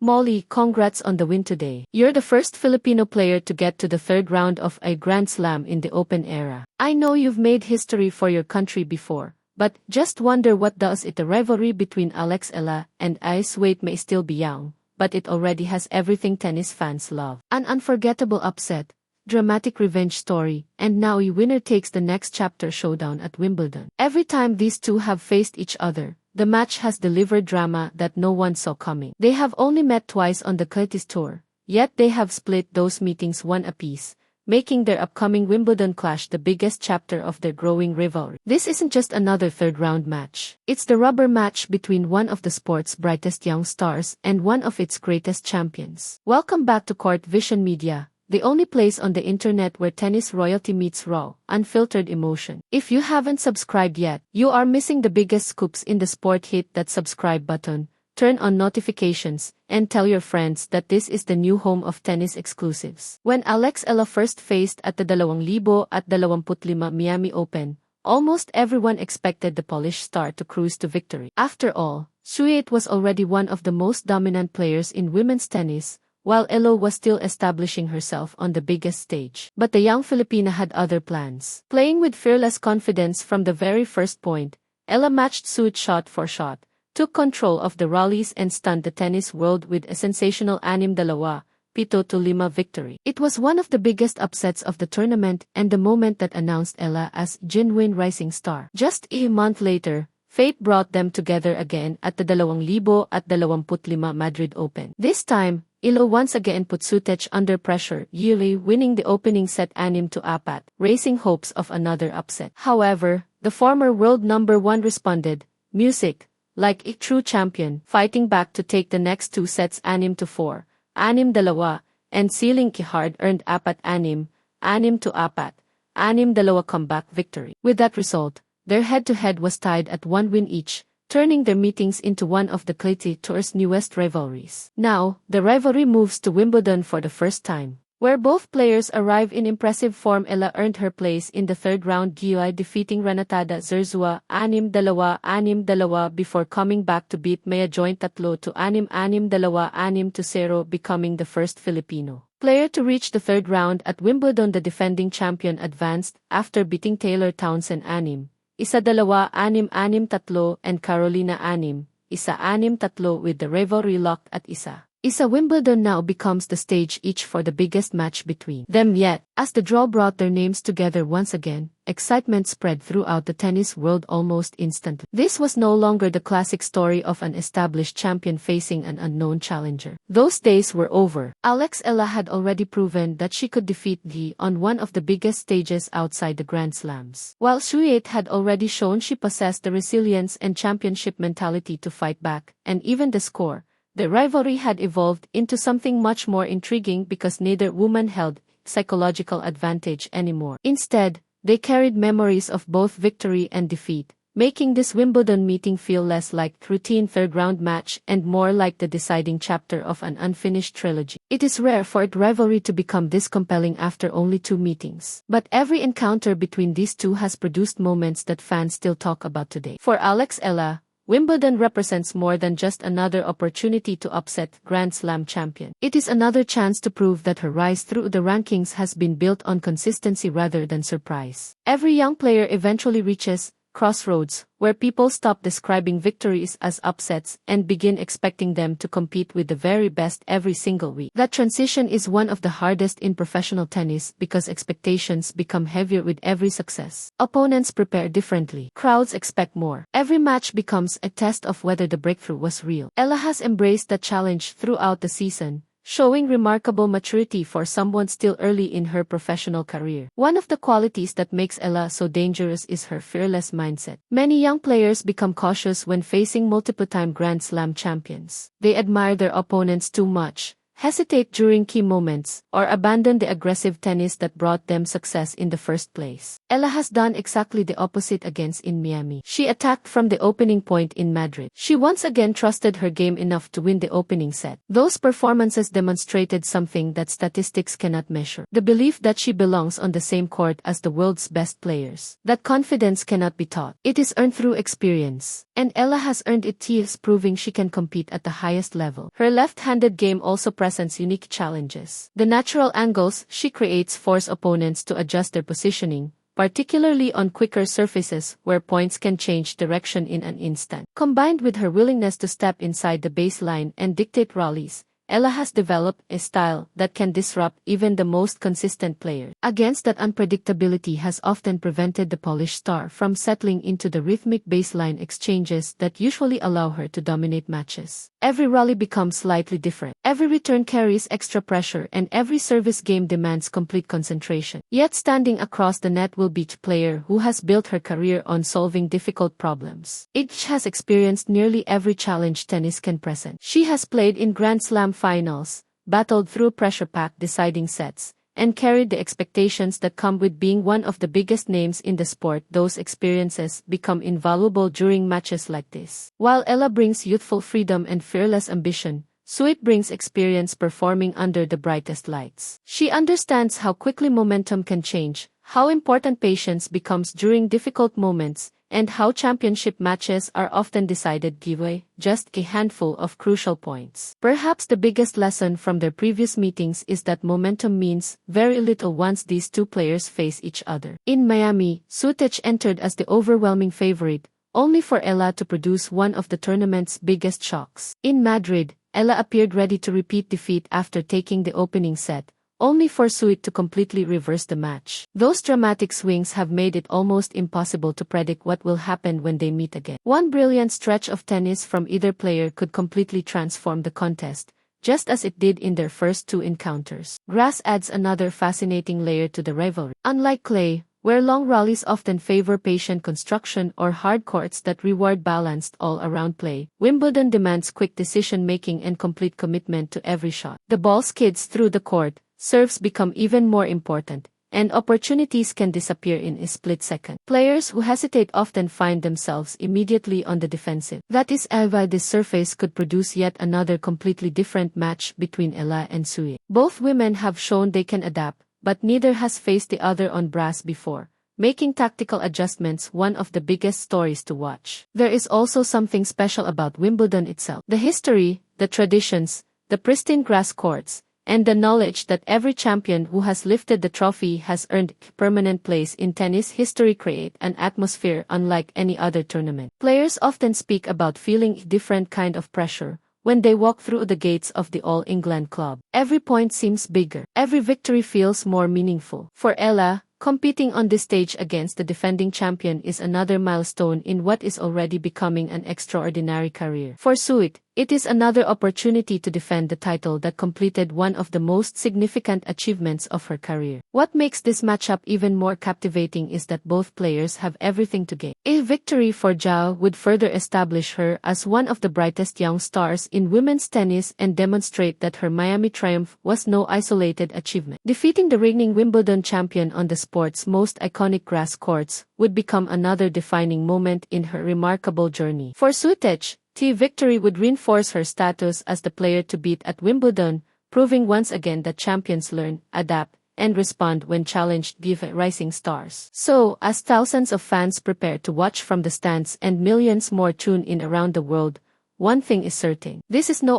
Molly, congrats on the win today. You're the first Filipino player to get to the third round of a Grand Slam in the Open era. I know you've made history for your country before, but just wonder what does it. The rivalry between Alex Eala and Iga Świątek may still be young, but it already has everything tennis fans love. An unforgettable upset, dramatic revenge story, and now a winner takes the next chapter showdown at Wimbledon. Every time these two have faced each other, the match has delivered drama that no one saw coming. They have only met twice on the WTA Tour, yet they have split those meetings one apiece, making their upcoming Wimbledon clash the biggest chapter of their growing rivalry. This isn't just another third-round match. It's the rubber match between one of the sport's brightest young stars and one of its greatest champions. Welcome back to Court Vision Media, the only place on the internet where tennis royalty meets raw, unfiltered emotion. If you haven't subscribed yet, you are missing the biggest scoops in the sport. Hit that subscribe button, turn on notifications, and tell your friends that this is the new home of tennis exclusives. When Alex Eala first faced at the 2025 Miami Open, almost everyone expected the Polish star to cruise to victory. After all, Świątek was already one of the most dominant players in women's tennis, while Eala was still establishing herself on the biggest stage. But the young Filipina had other plans. Playing with fearless confidence from the very first point, Eala matched Świątek shot for shot, took control of the rallies and stunned the tennis world with a sensational 6-2, 7-5 victory. It was one of the biggest upsets of the tournament and the moment that announced Eala as genuine rising star. Just a month later, fate brought them together again at the 2025 Madrid Open. This time, Eala once again put Świątek under pressure, yearly winning the opening set 6-4, raising hopes of another upset. However, the former world number one responded, music, like a true champion, fighting back to take the next two sets 6-4, 6-2, and sealing a hard-earned 4-6, 6-4, 6-2 comeback victory. With that result, their head-to-head was tied at 1 win each, turning their meetings into one of the WTA Tour's newest rivalries. Now, the rivalry moves to Wimbledon for the first time, where both players arrive in impressive form. Eala earned her place in the third round defeating Renatada Zerzua 6-2, 6-2 before coming back to beat Maya joint 3-6, 6-2, 6-0, becoming the first Filipino player to reach the third round at Wimbledon. The defending champion advanced after beating Taylor Townsend 6-1, 6-3, and Carolina 6-1, 6-3 with the rivalry locked at 1-1. Wimbledon now becomes the stage each for the biggest match between them yet. As the draw brought their names together once again, excitement spread throughout the tennis world almost instantly. This was no longer the classic story of an established champion facing an unknown challenger. Those days were over. Alex Eala had already proven that she could defeat Iga on one of the biggest stages outside the Grand Slams, while Świątek had already shown she possessed the resilience and championship mentality to fight back, and even the score. The rivalry had evolved into something much more intriguing because neither woman held psychological advantage anymore. Instead, they carried memories of both victory and defeat, making this Wimbledon meeting feel less like a routine third-round match and more like the deciding chapter of an unfinished trilogy. It is rare for a rivalry to become this compelling after only 2 meetings, but every encounter between these two has produced moments that fans still talk about today. For Alex Eala, Wimbledon represents more than just another opportunity to upset Grand Slam champion. It is another chance to prove that her rise through the rankings has been built on consistency rather than surprise. Every young player eventually reaches crossroads where people stop describing victories as upsets and begin expecting them to compete with the very best every single week. That transition is one of the hardest in professional tennis because expectations become heavier with every success. Opponents prepare differently. Crowds expect more. Every match becomes a test of whether the breakthrough was real. Eala has embraced that challenge throughout the season, showing remarkable maturity for someone still early in her professional career. One of the qualities that makes Eala so dangerous is her fearless mindset. Many young players become cautious when facing multiple-time Grand Slam champions. They admire their opponents too much, hesitate during key moments, or abandon the aggressive tennis that brought them success in the first place. Eala has done exactly the opposite in Miami. She attacked from the opening point in Madrid. She once again trusted her game enough to win the opening set. Those performances demonstrated something that statistics cannot measure: the belief that she belongs on the same court as the world's best players. That confidence cannot be taught. It is earned through experience. And Eala has earned it years, proving she can compete at the highest level. Her left-handed game also presents unique challenges. The natural angles she creates force opponents to adjust their positioning, particularly on quicker surfaces where points can change direction in an instant. Combined with her willingness to step inside the baseline and dictate rallies, Eala has developed a style that can disrupt even the most consistent players. Against that unpredictability has often prevented the Polish star from settling into the rhythmic baseline exchanges that usually allow her to dominate matches. Every rally becomes slightly different. Every return carries extra pressure and every service game demands complete concentration. Yet standing across the net will be a player who has built her career on solving difficult problems. Each has experienced nearly every challenge tennis can present. She has played in Grand Slam finals, battled through pressure-packed deciding sets, and carried the expectations that come with being one of the biggest names in the sport. Those experiences become invaluable during matches like this. While Eala brings youthful freedom and fearless ambition, Suit brings experience performing under the brightest lights. She understands how quickly momentum can change, how important patience becomes during difficult moments, and how championship matches are often decided giveaway just a handful of crucial points. Perhaps the biggest lesson from their previous meetings is that momentum means very little once these two players face each other. In Miami, Sutic entered as the overwhelming favorite, only for Eala to produce one of the tournament's biggest shocks. In Madrid, Eala appeared ready to repeat defeat after taking the opening set, only for Suit to completely reverse the match. Those dramatic swings have made it almost impossible to predict what will happen when they meet again. One brilliant stretch of tennis from either player could completely transform the contest, just as it did in their first two encounters. Grass adds another fascinating layer to the rivalry. Unlike clay, where long rallies often favor patient construction or hard courts that reward balanced all-around play, Wimbledon demands quick decision-making and complete commitment to every shot. The ball skids through the court, serves become even more important, and opportunities can disappear in a split second. Players who hesitate often find themselves immediately on the defensive. That is why this surface could produce yet another completely different match between Eala and Sui. Both women have shown they can adapt, but neither has faced the other on brass before, making tactical adjustments one of the biggest stories to watch. There is also something special about Wimbledon itself. The history, the traditions, the pristine grass courts, and the knowledge that every champion who has lifted the trophy has earned a permanent place in tennis history create an atmosphere unlike any other tournament. Players often speak about feeling a different kind of pressure when they walk through the gates of the All England club. Every point seems bigger. Every victory feels more meaningful. For Eala, competing on this stage against the defending champion is another milestone in what is already becoming an extraordinary career. For Suit, it is another opportunity to defend the title that completed one of the most significant achievements of her career. What makes this matchup even more captivating is that both players have everything to gain. A victory for Zhao would further establish her as one of the brightest young stars in women's tennis and demonstrate that her Miami triumph was no isolated achievement. Defeating the reigning Wimbledon champion on the sport's most iconic grass courts would become another defining moment in her remarkable journey. For Sutic, the victory would reinforce her status as the player to beat at Wimbledon, proving once again that champions learn, adapt, and respond when challenged give rising stars. So, as thousands of fans prepare to watch from the stands and millions more tune in around the world, one thing is certain. This is no